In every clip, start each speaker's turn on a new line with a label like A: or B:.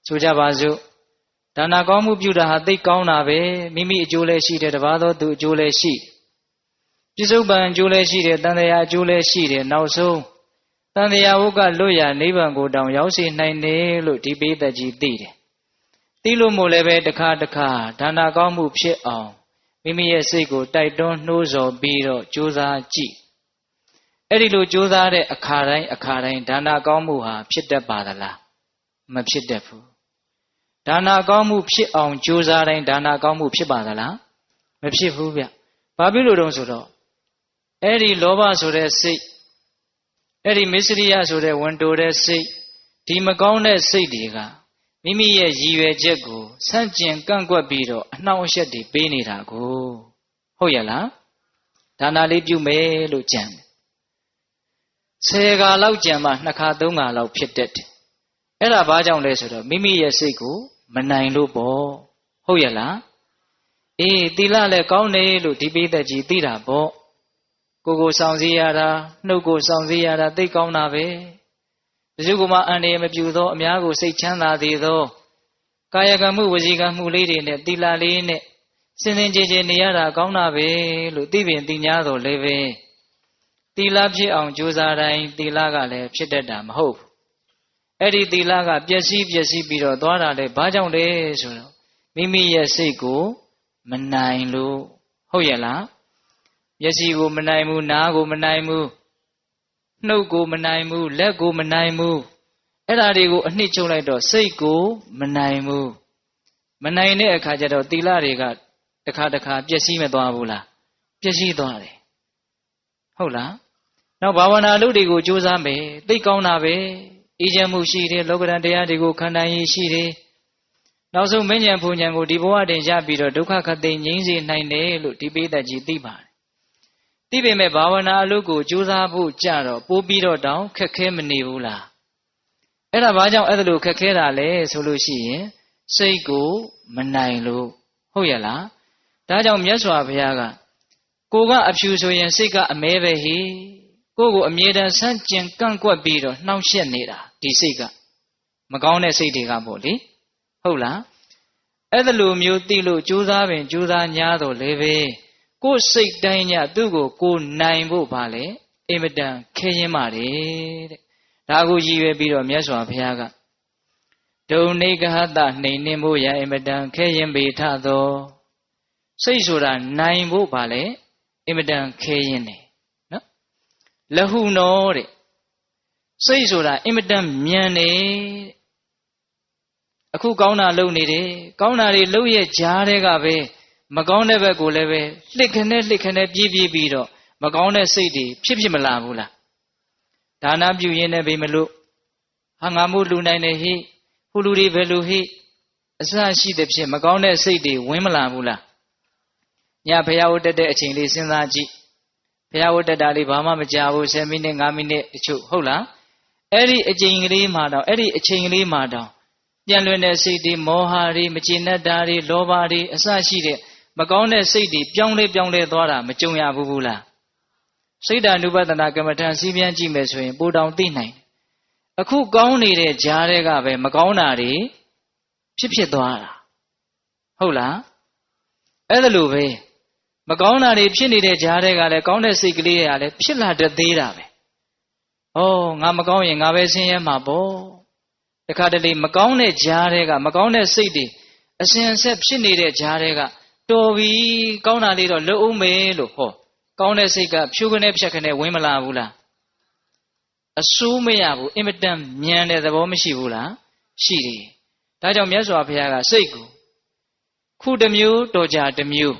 A: ဆိုကြပါစို့ဒါနကောင်းမှုပြုတာဟာသိကောင်းတာပဲမိမိအကျိုးလည်းရှိတယ်တပါးသောသူအကျိုးလည်းရှိပြစ္ဆုတ်ပံအကျိုးလည်းရှိတယ်တန်တရားအကျိုးလည်းရှိတယ်နောက်ဆုံးတန်တရားဝုကလွတ်ရနိဗ္ဗာန်ကိုတောင်ရောက်စေနိုင်တယ်လို့ဒီပိဋကကြီးသိတယ်သိလို့မို့လည်းပဲတစ်ခါဒါနကောင်းမှုဖြစ်အောင်မိမိရဲ့စိတ်ကိုတိုက်တွန်းနှိုးဆော်ပြီးတော့ကြိုးစားကြည့်အဲ့ဒီလိုကြိုးစားတဲ့အခါတိုင်းဒါနကောင်းမှုဟာဖြစ်တတ်ပါသလားမဖြစ်တတ်ဘူးဒါနကောင်းမှုဖြစ်အောင်ကြိုးစားတိုင်းဒါနကောင်းမှုဖြစ်ပါသလားမဖြစ်ဘူးဗျဘာဖြစ်လို့တုံးဆိုတော့အဲ့ဒီလောဘဆိုတဲ့စိတ်အဲ့ဒီမစ္စရိယဆိုတဲ့ဝန်တိုတဲ့စိတ်ဒီမကောင်းတဲ့စိတ်တွေကမိမိရဲ့ရည်ရွယ်ချက်ကိုဆန့်ကျင်ကန့်ကွက်ပြီးတော့အနှောင့်အယှက်တွေပေးနေတာကိုဟုတ်ရလားဒါနလေးပြုမယ်လို့ကြံတယ်10ခါလောက်ကြံမှ2ခါ3ခါလောက်ဖြစ်တတ်တယ်အဲ့ဒါဘာကြောင့်လဲဆိုတော့မိမိရဲ့စိတ်ကိုမနိုင်လို့ပေါ့ဟုတ်ရလားအေးသီလလည်းကောင်းတယ်လို့ဒီပိဋကကြီးသိတာပေါ့ကိုစောင့်စည်းရတာနှုတ်ကိုစောင့်စည်းရတာသိကောင်းတာပဲတချို့ကမှအန္တရာယ်မပြုသောအများကိုစိတ်ချမ်းသာစေသောကာယကံမှုဝစီကံမှုလေးတွေနဲ့သီလလေးနဲ့စင်စင်ကြယ်ကြယ်နေရတာကောင်းတာပဲလို့သိပင်သိ냐တော်လည်းပဲသီလဖြစ်အောင်ကြိုးစားတိုင်းသီလကလည်းဖြစ်တတ်တာမဟုတ်ဘူးအဲ့ဒီသီလကပျက်စီးပြီးတော့သွားတာလေဘာကြောင့်လဲဆိုတော့မိမိရဲ့စိတ်ကိုမနိုင်လို့ဟုတ်ရဲ့လားမျက်စိကိုမနိုင်ဘူးနားကိုမနိုင်ဘူးနှုတ်ကိုမနိုင်ဘူးလက်ကိုမနိုင်ဘူးအဲ့ဒါတွေကိုအနှစ်ချုပ်လိုက်တော့စိတ်ကိုမနိုင်ဘူးမနိုင်တဲ့အခါကျတော့သီလတွေကတစ်ခါပျက်စီးမသွားဘူးလားပျက်စီးသွားတယ်ဟုတ်လားနောက်ဘာဝနာလုပ်တွေကိုကြိုးစားမယ်သိကောင်းတာပဲအေးချမ်းမှုရှိတယ်လောကဓာတ်တရားတွေကိုခံနိုင်ရရှိတယ်နောက်ဆုံးမဉ္ဇဉ်ဘုံဉဏ်ကိုဒီဘဝတည်းရပြီးတော့ဒုက္ခခတ်သိမ်းငြိမ်းစေနိုင်တယ်လို့ဒီပိဋကကြီးသိပါတယ်သိပေမဲ့ဘာဝနာအလုပ်ကိုကြိုးစားဖို့ကြတော့ပိုးပြီးတော့တောင်ခက်ခဲမနေဘူးလားအဲ့ဒါဘာကြောင့်အဲ့လိုခက်ခဲတာလဲဆိုလို့ရှိရင်စိတ်ကိုမနိုင်လို့ဟုတ်ရဲ့လားဒါကြောင့်မြတ်စွာဘုရားကကိုကအဖြူဆိုရင်စိတ်ကအမဲပဲဟိကိုကိုအမြဲတမ်းဆန့်ကျင်ကန့်ကွက်ပြီးတော့နှောင့်ယှက်နေတာဒီစိတ်ကမကောင်းတဲ့စိတ်တွေကပေါ့လေဟုတ်လားအဲ့လိုမျိုးသိလို့ကြိုးစားပင်ကြိုးစား냐တော့လေပဲကိုယ်စိတ်တိုင်းညသူ့ကိုနိုင်ဖို့ပါလေအင်မတန်ခဲရင်ပါတယ်တဲ့ဒါကိုရည်ရွယ်ပြီးတော့မြတ်စွာဘုရားကဒုံနေကဟတနှိမ်နှင်းဖို့ရအင်မတန်ခဲရင်ပေထသောစိတ်ဆိုတာနိုင်ဖို့ပါလေအင်မတန်ခဲရင်တယ်နော်လဟုနောတဲ့စိတ်ဆိုတာအင်မတန်မြန်တယ်အခုကောင်းတာလုပ်နေတယ်ကောင်းတာတွေလုပ်ရဲ့ကြားတဲ့ကပဲမကောင်းတဲ့ဘက်ကိုလည်းပဲလှစ်ခနဲ့ပြေးပြီးတော့မကောင်းတဲ့စိတ်တွေဖြစ်မလာဘူးလားဒါနပြုရင်းနဲ့ပဲမလို့ဟာငါမို့လူနိုင်တယ်ဟိဟိုလူတွေဘယ်လိုဟိအစရှိတဲ့ဖြစ်မကောင်းတဲ့စိတ်တွေဝင်မလာဘူးလားညဘုရားဝတ်တဲ့အချိန်လေးစဉ်းစားကြည့်ဘုရားဝတ်တာလေးဘာမှမကြာဘူး10မိနစ်5မိနစ်တချို့ဟုတ်လားအဲ့ဒီအချိန်ကလေးမှာတော့ပြန်လွင်တဲ့စိတ်တွေမောဟတွေမကျေနပ်တာတွေလောဘတွေအစရှိတဲ့မကောင်းတဲ့စိတ်တွေပြောင်းလဲသွားတာမကြုံရဘူးလားစိတ်ဓာနုပဒနာကမ္မထံစီးပြန်ကြည့်မယ်ဆိုရင်ပိုတောင်သိနိုင်အခုကောင်းနေတဲ့ကြားတွေကပဲမကောင်းတာတွေဖြစ်သွားတာဟုတ်လားအဲ့ဒါလိုပဲမကောင်းတာတွေဖြစ်နေတဲ့ကြားတွေကလည်းကောင်းတဲ့စိတ်ကလေးတွေကလည်းဖြစ်လာတတ်သေးတာပဲဩငါမကောင်းရင်ငါပဲဆင်းရဲမှာပေါ့တခါတလေမကောင်းတဲ့ကြားတွေကမကောင်းတဲ့စိတ်တွေအစဉ်အဆက်ဖြစ်နေတဲ့ကြားတွေကတော်ပြီကောင်းတာလေးတော့လုပ်အောင်မယ်လို့ဟောကောင်းတဲ့စိတ်ကဖြိုးကနေဖြတ်ကနေဝင်မလာဘူးလားအဆိုးမရဘူးအင်မတန်မြန်တဲ့သဘောမရှိဘူးလားရှိတယ်ဒါကြောင့်မြတ်စွာဘုရားကစိတ်ကိုခုတစ်မျိုးတော်ကြတစ်မျိုး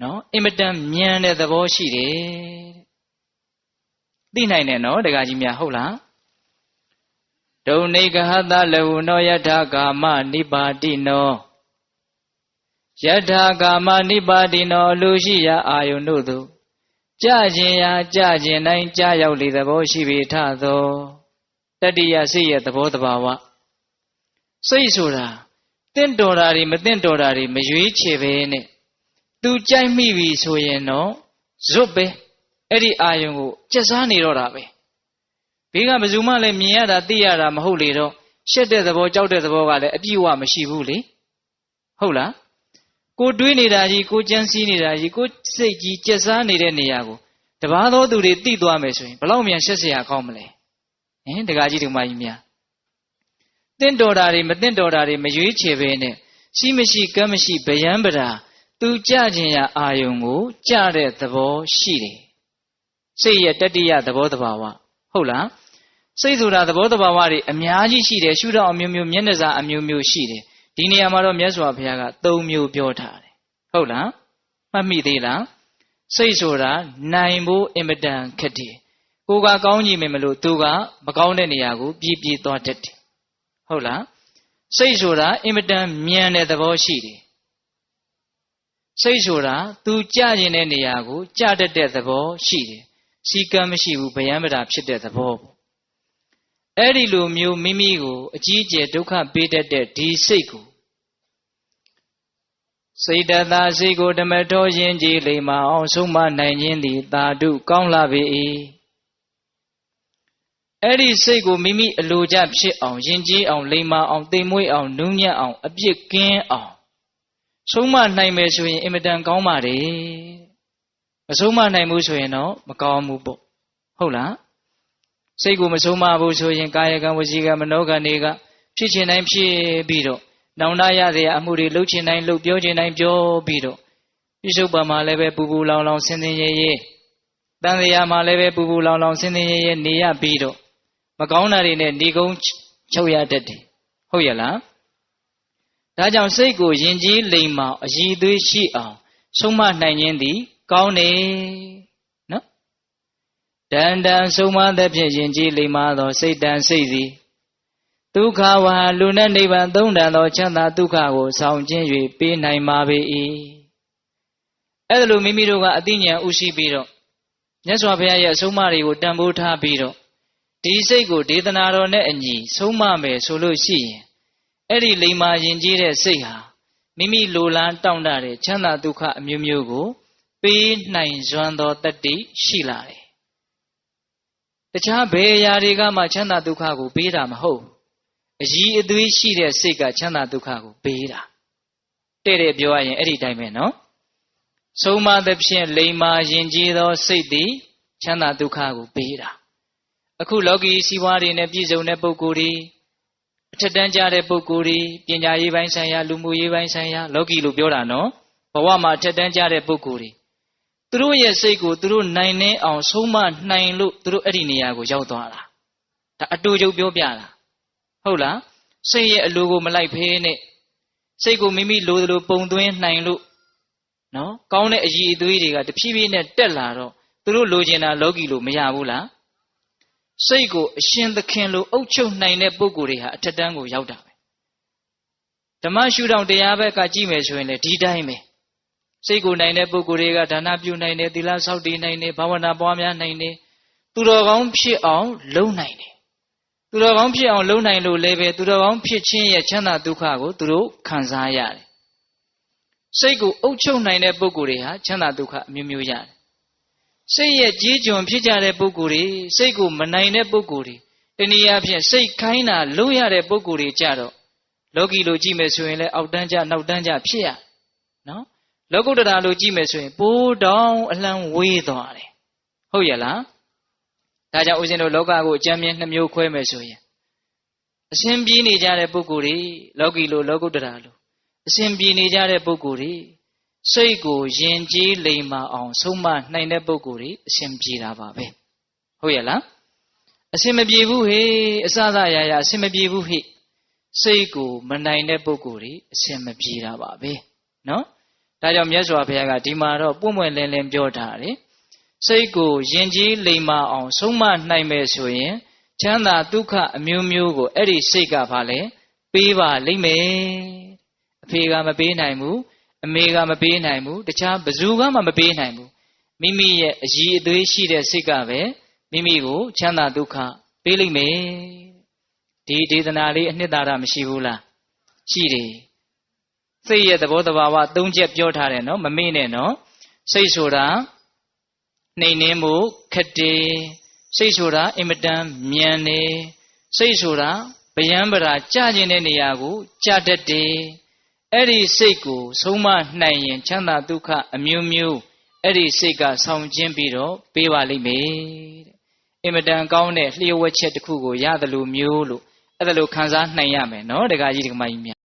A: နော်အင်မတန်မြန်တဲ့သဘောရှိတယ်သိနိုင်တယ်နော်တက္ကကြီးများဟုတ်လားဒုံနေကဟတလဟုနောယထာကာမနိပါတိနောယထာကာမနိပါတိနောလူရှိရာအာယုန်တို့သို့ကြခြင်းရာကြခြင်းတိုင်းကြရောက်လေသဘောရှိပေထသောတတ္တိယစိတ်ရဲ့သဘောတဘာဝစိတ်ဆိုတာတင့်တော်တာတွေမတင့်တော်တာတွေမရွေးချယ်ပဲနဲ့သူကြိုက်မိပြီဆိုရင်တော့ဇွတ်ပဲအဲ့ဒီအာယုန်ကိုကျက်စားနေတော့တာပဲဘေးကဘယ်သူမှလည်းမြင်ရတာသိရတာမဟုတ်လေတော့ ရှက်တဲ့သဘောကြောက်တဲ့သဘောကလည်းအပြည့်အဝမရှိဘူးလေဟုတ်လားကိုတွေးနေတာကြီးကိုကြံစည်နေတာကြီးကိုစိတ်ကြီးကြက်စားနေတဲ့နေရာကိုတပါးသောသူတွေသိသွားမယ်ဆိုရင်ဘလောက်မြန်ရှက်เสียကောင်းမလဲတကားကြီးဒီမကြီးများတင့်တော်တာတွေမတင့်တော်တာတွေမရွေးချယ်ပဲနဲ့ရှိမရှိကမ်းမရှိဗယံပရာသူကြခြင်းရာအာယုံကိုကြတဲ့သဘောရှိတယ်စိတ်ရဲ့တတိယသဘောတဘာဝဟုတ်လားစိတ်ဆိုတာသဘောတဘာဝတွေအများကြီးရှိတယ်ရှုထောင့်အမျိုးမျိုးမျက်နှာစာအမျိုးမျိုးရှိတယ်ဒီနေရာမှာတော့မြတ်စွာဘုရားက၃မျိုးပြောထားတယ်ဟုတ်လားမှတ်မိသေးလားစိတ်ဆိုတာနိုင်ဖို့အင်မတန်ခက်တယ်ကိုကကောင်းကြည့်မယ်မလို့သူကမကောင်းတဲ့နေရာကိုပြေးသွားတတ်တယ်ဟုတ်လားစိတ်ဆိုတာအင်မတန်မြန်တဲ့သဘောရှိတယ်စိတ်ဆိုတာသူကြကျင်တဲ့နေရာကိုကြတတ်တဲ့သဘောရှိတယ်စီကံမရှိဘူးဗယံပရာဖြစ်တဲ့သဘောပေါ့အဲ့ဒီလိုမျိုးမိမိကိုအကြီးအကျယ်ဒုက္ခပေးတတ်တဲ့ဒီစိတ်ကိုစိတ်တသာစိတ်ကိုဓမ္မတော်ရင်ကြည်လိမ္မာအောင်ဆုံးမနိုင်ခြင်းသည်သာဓုကောင်းလာပေ၏အဲ့ဒီစိတ်ကိုမိမိအလိုကျဖြစ်အောင်ယဉ်ကျေးအောင်လိမ္မာအောင်သိမ်မွေ့အောင်နူးညံ့အောင်အပြစ်ကင်းအောင်ဆုံးမနိုင်မယ်ဆိုရင်အင်မတန်ကောင်းပါတယ်မဆုံးမနိုင်ဘူးဆိုရင်တော့မကောင်းဘူးပေါ့ဟုတ်လားစိတ်ကိုမဆုံးမဘူးဆိုရင်ကာယကံဝစီကံမနောကံတွေကဖြစ်ချင်တိုင်းဖြစ်ပြီးတော့နောင်တရတဲ့အမှုတွေလှုပ်ချင်တိုင်းလှုပ်ပြောချင်တိုင်းပြောပြီးတော့ပြစ္ဆုတ်ပံမှာလည်းပဲပူပူလောင်လောင်ဆင်းဆင်းရဲရဲတန်တရားမှာလည်းပဲပူပူလောင်လောင်ဆင်းဆင်းရဲရဲနေရပြီးတော့မကောင်းတာတွေနဲ့နေကုန်းချုပ်ရတတ်တယ်ဟုတ်ရဲ့လားဒါကြောင့်စိတ်ကိုယဉ်ကျေးလိမ္မာအည်သွေးရှိအောင်ဆုံးမနိုင်ခြင်းသည်ကောင်းတယ်နော်တန်တန်ဆုံးမသဖြင့်ယဉ်ကျေးလိမ္မာသောစိတ်တန်စိတ်သည်ဒုက္ခဝါလူနဲ့နိဗ္ဗာန်သုံးတန်သောချမ်းသာဒုက္ခကိုဆောင်ခြင်း၍ပေးနိုင်ပါပေ၏အဲ့ဒါလိုမိမိတို့ကအသိဉာဏ်ဥရှိပြီးတော့မြတ်စွာဘုရားရဲ့အဆုံးအမတွေကိုတန်ဖိုးထားပြီးတော့ဒီစိတ်ကိုဒေသနာတော်နဲ့အညီဆုံးမမယ်ဆိုလို့ရှိရင်အဲ့ဒီလိမ္မာယဉ်ကျေးတဲ့စိတ်ဟာမိမိလိုလားတောင့်တတဲ့ချမ်းသာဒုက္ခအမျိုးမျိုးကိုပေးနိုင်စွမ်းသောတတ္တိရှိလာတယ်တခြားဘယ်အရာတွေကမှချမ်းသာဒုက္ခကိုပေးတာမဟုတ်အည်အသွေးရှိတဲ့စိတ်ကချမ်းသာဒုက္ခကိုပေးတာတဲ့ပြောရရင်အဲ့ဒီတိုင်းပဲနော်ဆုံးမသဖြင့်လိမ္မာယဉ်ကျေးသောစိတ်သည်ချမ်းသာဒုက္ခကိုပေးတာအခုလောကီစီးပွားတွေနဲ့ပြည့်စုံတဲ့ပုဂ္ဂိုလ်တွေအထက်တန်းကြတဲ့ပုဂ္ဂိုလ်တွေပညာရေးပိုင်းဆိုင်ရာလူမှုရေးပိုင်းဆိုင်ရာလောကီလို့ပြောတာနော်ဘဝမှာအထက်တန်းကြတဲ့ပုဂ္ဂိုလ်တွေသူတို့ရဲ့စိတ်ကိုသူတို့နိုင်နေအောင်ဆုံးမနိုင်လို့သူတို့အဲ့ဒီနေရာကိုရောက်သွားတာဒါအတူတူပြောပြတာဟုတ်လားစိတ်ရဲ့အလိုကိုမလိုက်ဖဲနဲ့စိတ်ကိုမိမိလိုသလိုပုံသွင်းနိုင်လို့နော်ကောင်းတဲ့အည်အသွေးတွေကတဖြည်းဖြည်းနဲ့တက်လာတော့သူတို့လိုချင်တာလောကီလို့မရဘူးလားစိတ်ကိုအရှင်သခင်လိုအုပ်ချုပ်နိုင်တဲ့ပုဂ္ဂိုလ်တွေဟာအထက်တန်းကိုရောက်တာပဲဓမ္မရှုထောင့်တရားဘက်ကကြည့်မယ်ဆိုရင်လည်းဒီတိုင်းပဲစိတ်ကိုနိုင်တဲ့ပုဂ္ဂိုလ်တွေကဒါနပြုနိုင်တယ်သီလဆောက်တည်နိုင်တယ်ဘာဝနာပွားများနိုင်တယ်သူတော်ကောင်းဖြစ်အောင်လုပ်နိုင်တယ်သူတော်ကောင်းဖြစ်အောင်လုပ်နိုင်လို့လည်းပဲသူတော်ကောင်းဖြစ်ခြင်းရဲ့ချမ်းသာဒုက္ခကိုသူတို့ခံစားရတယ်စိတ်ကိုအုပ်ချုပ်နိုင်တဲ့ပုဂ္ဂိုလ်တွေဟာချမ်းသာဒုက္ခအမျိုးမျိုးရတယ်စိတ်ရဲ့ကြီးကျွန်ဖြစ်ကြတဲ့ပုဂ္ဂိုလ်တွေစိတ်ကိုမနိုင်တဲ့ပုဂ္ဂိုလ်တွေတနည်းအားဖြင့်စိတ်ခိုင်းတာလုံးရတဲ့ပုဂ္ဂိုလ်တွေကြတော့လောကီလိုကြည့်မယ်ဆိုရင်လည်းအောက်တန်းကြနောက်တန်းကြဖြစ်ရနော်လောကုတ္တရာလိုကြည့်မယ်ဆိုရင်ပိုးတောင်အလှမ်းဝေးသွားတယ်ဟုတ်ရဲ့လားဒါကြောင့်ဦးဇင်းတို့လောကကိုအကျမ်းမြင့်နှမျိုးခွဲမယ်ဆိုရင်အစဉ်ပြေးနေကြတဲ့ပုဂ္ဂိုလ်တွေလောကီလိုလောကုတ္တရာလိုအစဉ်ပြေးနေကြတဲ့ပုဂ္ဂိုလ်တွေစိတ်ကိုယဉ်ကျေးလိမ္မာအောင်ဆုံးမနိုင်တဲ့ပုဂ္ဂိုလ်တွေအစဉ်ပြေးတာပါပဲဟုတ်ရဲ့လားအစဉ်မပြေဘူးဟေ့အစစရာရာအစဉ်မပြေဘူးဟေ့စိတ်ကိုမနိုင်တဲ့ပုဂ္ဂိုလ်တွေအစဉ်မပြေတာပါပဲနော်ဒါကြောင့်မြတ်စွာဘုရားကဒီမှာတော့ပွင့်ပွင့်လင်းလင်းပြောထားတယ်စိတ်ကိုယဉ်ကျေးလိမ္မာအောင်ဆုံးမနိုင်မယ်ဆိုရင်ချမ်းသာဒုက္ခအမျိုးမျိုးကိုအဲ့ဒီစိတ်ကဘာလဲပေးပါလိမ့်မယ်အဖေကမပေးနိုင်ဘူးအမေကမပေးနိုင်ဘူးတခြားဘယ်သူကမှမပေးနိုင်ဘူးမိမိရဲ့အည်အသွေးရှိတဲ့စိတ်ကပဲမိမိကိုချမ်းသာဒုက္ခပေးလိမ့်မယ်ဒီဒေသနာလေးအနှစ်သာရမရှိဘူးလားရှိတယ်စိတ်ရဲ့သဘောတဘာဝ၃ချက်ပြောထားတယ်နော်မမေ့နဲ့နော်စိတ်ဆိုတာနှိမ်နှင်းဖို့ခက်တယ်စိတ်ဆိုတာအင်မတန်မြန်တယ်စိတ်ဆိုတာ ယံပရာကြခြင်းတဲ့နေရာကိုကြတတ်တယ်အဲ့ဒီစိတ်ကိုဆုံးမနိုင်ရင်ချမ်းသာဒုက္ခအမျိုးမျိုးအဲ့ဒီစိတ်ကဆောင်ကျင်းပြီးတော့ပေးပါလိမ့်မယ်တဲ့အင်မတန်ကောင်းတဲ့လျှို့ဝှက်ချက်တစ်ခုကိုရတယ်လို့မျိုးလို့အဲ့ဒါလိုခံစားနိုင်ရမယ်နော်ဒကာကြီးဒကာမကြီးများ